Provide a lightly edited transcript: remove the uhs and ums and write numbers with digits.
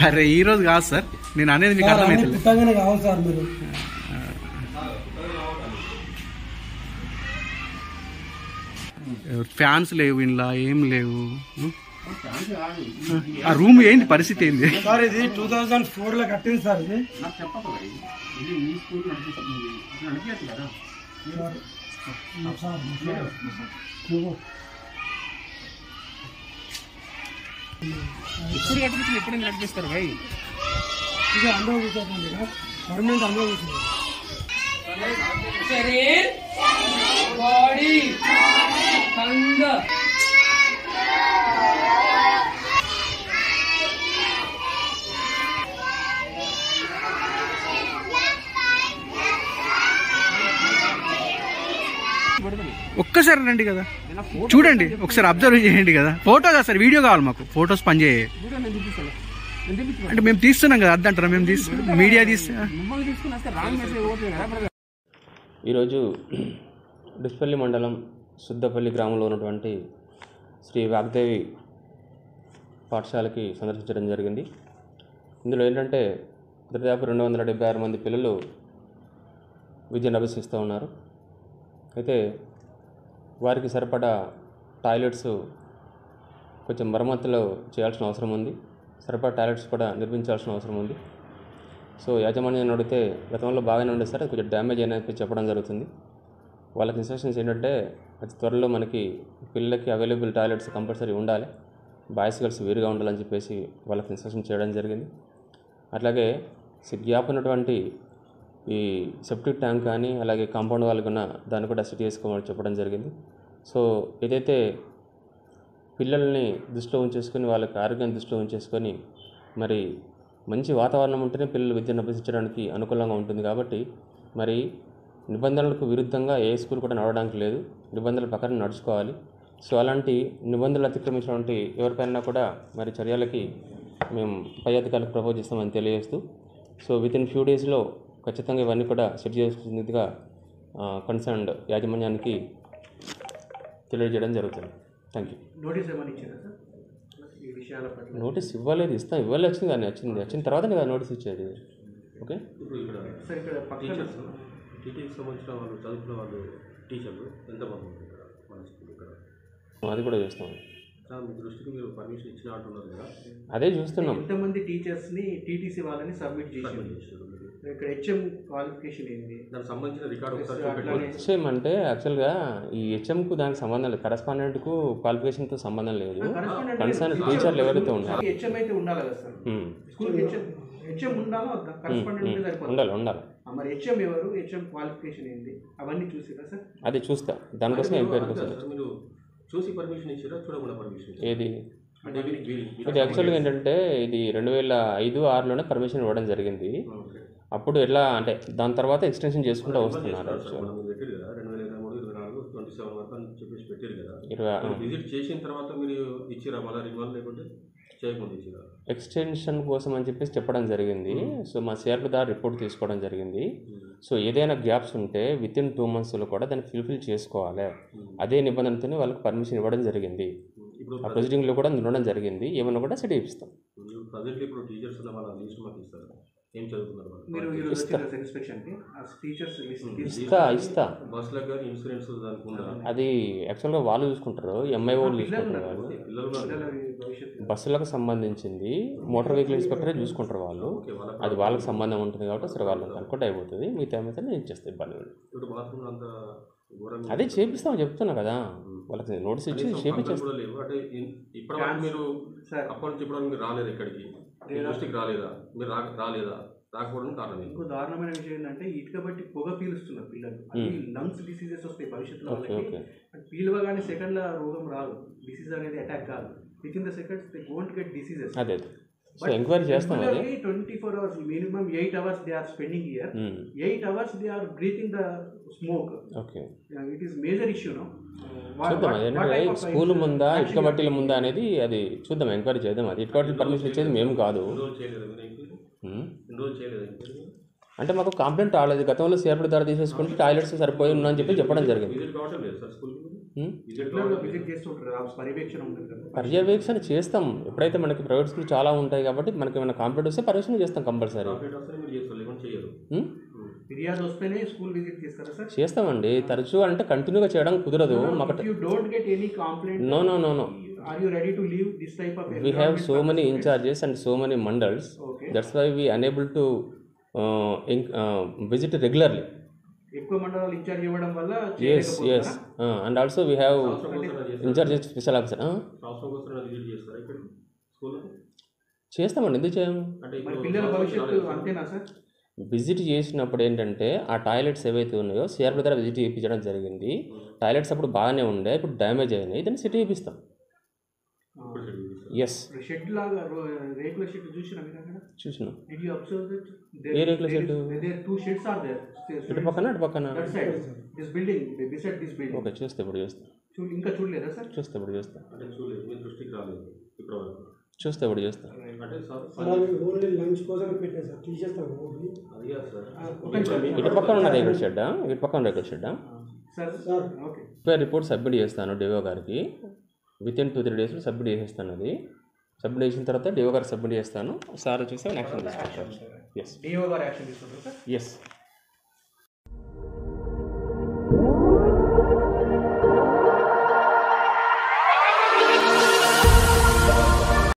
అరే ఈ రోజు కాదు సార్, నేను అనేది మీకు అర్థమైతే కావాలి సార్. మీరు ఫ్యాన్స్ లేవు, ఇంట్లో ఏం లేవు. ఆ రూమ్ ఏంటి పరిస్థితి ఏంది సార్? ఇది 2004 లో కట్టింది సార్. ఇది ఇప్పుడు కట్టించిన ఎప్పుడు నడిపిస్తారు భయ్? ఇది అందులో కూర్చోండి, పర్మనెంట్ అందులో కూర్చోండి. शरीर बॉडी अंग ఒక్కసారి రండి కదా, చూడండి ఒకసారి అబ్జర్వ్ చేయండి కదా. ఫోటో కదా సార్, వీడియో కావాలి మాకు. ఫొటోస్ పనిచేయ అంటే మేము తీస్తున్నాం కదా, అద్దంటారా? మేము మీడియా తీస్తే ఈరోజు డిస్పల్లి మండలం సుద్దపల్లి గ్రామంలో ఉన్నటువంటి శ్రీ వాగ్దేవి పాఠశాలకి సందర్శించడం జరిగింది. ఇందులో ఏంటంటే దాదాపు 276 మంది పిల్లలు విద్యను అభ్యసిస్తూ ఉన్నారు. అయితే వారికి సరిపడా టాయిలెట్స్ కొంచెం మరమ్మతులు చేయాల్సిన అవసరం ఉంది. సరిపడా టాయిలెట్స్ కూడా నిర్మించాల్సిన అవసరం ఉంది. సో యాజమాన్యాన్ని అడిగితే గతంలో బాగానే ఉండేది సార్, కొంచెం డ్యామేజ్ అయినట్టు చెప్పడం జరుగుతుంది. వాళ్ళకి ఇన్స్ట్రక్షన్స్ ఏంటంటే అతి త్వరలో మనకి పిల్లలకి అవైలబుల్ టాయిలెట్స్ కంపల్సరీ ఉండాలి, బాయ్స్ గర్ల్స్ వేరుగా ఉండాలని చెప్పేసి వాళ్ళకి ఇన్స్ట్రక్షన్ చేయడం జరిగింది. అట్లాగే గ్యాప్ ఉన్నటువంటి ఈ సెప్టిక్ ట్యాంక్ కానీ అలాగే కాంపౌండ్ వాళ్ళకు ఉన్న దాన్ని కూడా సెట్ చేసుకోమని చెప్పడం జరిగింది. సో ఏదైతే పిల్లల్ని దృష్టిలో ఉంచేసుకొని వాళ్ళకి ఆరోగ్యాన్ని దృష్టిలో ఉంచేసుకొని మరి మంచి వాతావరణం ఉంటేనే పిల్లలు విద్యను అభ్యసించడానికి అనుకూలంగా ఉంటుంది. కాబట్టి మరి నిబంధనలకు విరుద్ధంగా ఏ స్కూల్ కూడా నడవడానికి లేదు, నిబంధనల ప్రకారం నడుచుకోవాలి. సో అలాంటి నిబంధనలు అతిక్రమించినటువంటి ఎవరిపైనా కూడా మరి చర్యలకి మేము పై అధికారులకు ప్రపోజ్ చేస్తామని తెలియజేస్తూ, సో వితిన్ ఫ్యూ డేస్లో ఖచ్చితంగా ఇవన్నీ కూడా సెట్ చేసేందుగా కన్సర్న్డ్ యాజమాన్యానికి తెలియజేయడం జరుగుతుంది. Thank you. నోటీస్ ఏమని ఇచ్చారా సార్ ఈ విషయాల పట్ల? నోటీస్ ఇవ్వలేదు, ఇవ్వాలి వచ్చింది కానీ వచ్చిన తర్వాత కదా నోటీస్ ఇచ్చేది. ఓకే, ఇప్పుడు సార్ ఇక్కడ పక్కన టీటీకి సంబంధించిన వాళ్ళు చదువుకున్న వాళ్ళు టీచర్లు ఎంతమంది ఉన్నారు ఇక్కడ మన స్కూల్? ఇక్కడ అది కూడా చూస్తాం. మీ దృష్టికి మీరు పర్మిషన్ ఇచ్చిన అంటున్నారు కదా, అదే చూస్తున్నాం. ఎంతమంది టీచర్స్ని టీటీసీ వాళ్ళని సబ్మిట్ చేసి ఇక్కడ హెచ్ఎం క్వాలిఫికేషన్ ఏంటి, దానికి సంబంధించిన రికార్డు ఒకసారి హెచ్ఎం అంటే యాక్చువల్గా ఈ హెచ్ఎంకు దానికి సంబంధం లేదు, కరస్పాండెంట్కు క్వాలిఫికేషన్తో సంబంధం లేదు. కన్సర్న్ టీచర్లు ఎవరైతే ఉన్నారు హెచ్ఎం అయితే ఉండాలి కదా సార్, స్కూల్ హెచ్ఎం ఉండాలా వద్దా? కరస్పాండెంట్ సరిపోతుంది. ఉండాలి. మరి హెచ్ఎం ఎవరు, హెచ్ఎం క్వాలిఫికేషన్ ఏంటి, అవన్నీ చూసిరా సార్? అది చూస్తా, దానికోసం ఎంక్వైరీ కోసం. మీరు చూసి పర్మిషన్ ఇచ్చారా, చూడకుండా పర్మిషన్? ఏది ఇది యాక్చువల్గా ఏంటంటే ఇది 2005-06లోనే పర్మిషన్ ఇవ్వడం జరిగింది. అప్పుడు ఎట్లా అంటే దాని తర్వాత ఎక్స్టెన్షన్ చేసుకుంటూ వస్తున్నారు. విజిట్ చేసిన తర్వాత మీరు ఇచ్చిరా మళ్ళీ రిన్యూవల్ లేకుంటే చేయకుండా ఇచ్చిరా? ఎక్స్టెన్షన్ కోసం అని చెప్పేసి చెప్పడం జరిగింది. సో మా సిఆర్పి ద్వారా రిపోర్ట్ తీసుకోవడం జరిగింది. సో ఏదైనా గ్యాప్స్ ఉంటే వితిన్ 2 monthsలో కూడా దాన్ని ఫుల్ఫిల్ చేసుకోవాలి. అదే నిబంధనతోనే వాళ్ళకి పర్మిషన్ ఇవ్వడం జరిగింది. ఆ ప్రొసీడింగ్లో కూడా ఉండడం జరిగింది. ఏమన్నా కూడా సెట్ ఇస్తాం. ప్రజెంట్లీ ఇప్పుడు టీచర్స్ ఉన్న వాళ్ళ లిస్ట్ మాకు ఇస్తారు, ఏం చదువుతున్నారు మీరు ఇస్తా. బస్సులకు కానీ ఇన్సూరెన్స్ దానికి ఉందా? అది యాక్చువల్గా వాళ్ళు చూసుకుంటారు, ఎంఐ వాళ్ళు చూసుకుంటారు. బస్సులకు సంబంధించింది మోటార్ వెహికల్ ఇన్స్పెక్టరే చూసుకుంటారు వాళ్ళు. అది వాళ్ళకి సంబంధం ఉంటుంది కాబట్టి సరే వాళ్ళకి అనుకుంటే అయిపోతుంది. మిగతా అయితే నేను ఇచ్చేస్తాను, ఇబ్బంది. అదే చేపిస్తామని చెప్తున్నా కదా, వాళ్ళకి నోటీస్ ఇచ్చి చేపించేస్తాం. అంటే ఇప్పటివరకు మీరు అప్పటి నుంచి ఇప్పటివరకు మీరు రాలేదు, ఇక్కడికి దృష్టికి రాలేదా? మీరు రాలేదా? రాకపోవడం కారణం. ఇంకో దారుణమైన విషయం ఏంటంటే ఇటుక బట్టి పొగ పీలుస్తున్నారు పిల్లలు, లంగ్స్ డిసీజెస్ వస్తాయి భవిష్యత్తులో వాళ్ళకి. పీలవగానే సెకండ్ల రోగం రాదు, డిసీజ్ అనేది అటాక్ కాదు. With in the seconds they won't get diseases. అదే సో ఎంక్వైరీ చేస్తాం. అది 24 hours minimum 8 hours they are spending here. 8 hours they are breathing the smoke. Okay, it is major issue. చూద్దాం అదేంటే స్కూల్ ముందా ఇటుక బట్టీల ముందా అనేది అది చూద్దాం, ఎంక్వైరీ చేద్దాం. అది ఇటుక బట్టీలు పర్మిషన్ ఇచ్చేది మేము కాదు. అంటే మాకు కంప్లైంట్ రాలేదు. గతంలో సిఆర్పీ ద్వారా తీసేసుకుంటే టాయిలెట్స్ సరిపోయి ఉన్నాయని చెప్పడం జరిగింది. విజిట్ కావటం లేదు సార్ స్కూల్కి విజిట్ చేస్తుంటారు, ఆ పర్యవేక్షణ ఉంటుంది కదా. పర్యవేక్షణ చేస్తాం. ఎప్పుడైతే మనకి ప్రైవేట్ స్కూల్ చాలా ఉంటాయి కాబట్టి మనకి ఏమైనా కంప్లైంట్ వస్తే పర్యవేక్షణ చేస్తాం కంపల్సరీ. కంప్లీట్ వస్తే మీరు చేస్తారు, లేకుంటే చేయరు. ఫిర్యాదు వస్తేనే స్కూల్ విజిట్ చేస్తారా సార్? చేస్తామండి. తరచూ అంటే కంటిన్యూగా చేయడం కుదరదు. మాకు you don't get any complaint, no no no no are you ready to leave this type of? we have so many incharges and so many mandals. Okay. That's why we unable to visit regularly. ఎక్కువ మండలాలు incharge ఇవ్వడం వల్ల Yes. And also we have incharges special officer. సంవత్సరం కోసం visit చేస్తారా ఇక్కడ స్కూల్లో? చేస్తామండి, ఎందుకు చేయము? అంటే మరి ఇప్పుడు పిల్లల భవిష్యత్తు అంతేనా సార్? విజిట్ చేసినప్పుడు ఏంటంటే ఆ టాయిలెట్స్ ఏవైతే ఉన్నాయో సిఆర్పీ ద్వారా విజిట్ చేయించడం జరిగింది. టాయిలెట్స్ అప్పుడు బాగానే ఉండే, ఇప్పుడు డ్యామేజ్ అయినాయి, దాన్ని సిటీ చేపిస్తాం. ఎస్, షెడ్ లాగా రేకుల షెడ్ చూసినా మీరు అక్కడ? చూసినాం. Did you observe that? ఏ రేకుల shed? There two sheds are there. ఇటు పక్కన అటు పక్కన. That side. This building, beside this building. Okay, చూస్తే ఇప్పుడు చూస్తాం. ఇంకా చూడలేదా సార్? చూస్తే ఇప్పుడు చూస్తాం. అంటే చూడలేదు, మీ దృష్టికి రాలేదు ఇప్పటివరకు. చూస్తే ఇప్పుడు చూస్తాం. అంటే సార్ ఓన్లీ లంచ్ కోసమే పెట్టారు సార్, తీసేస్తాను. అది కాదు సార్, ఒక నిమిషం. ఇటు పక్కన ఉన్న రేకుల షెడ్డా? ఇటు పక్కన రేకుల షెడ్డా? Sir okay. రిపోర్ట్ సబ్మిట్ చేస్తాను డిఓ గారికి. వితిన్ 2-3 డేస్లో సబ్మిట్ చేసేస్తాను. అది సబ్మిట్ చేసిన తర్వాత డిఓ గారికి సబ్మిట్ చేస్తాను. సార్ చూస్తే యాక్షన్ తీసుకుంటారు. ఎస్, డిఓ గారు యాక్షన్ తీసుకుంటారు సార్? ఎస్.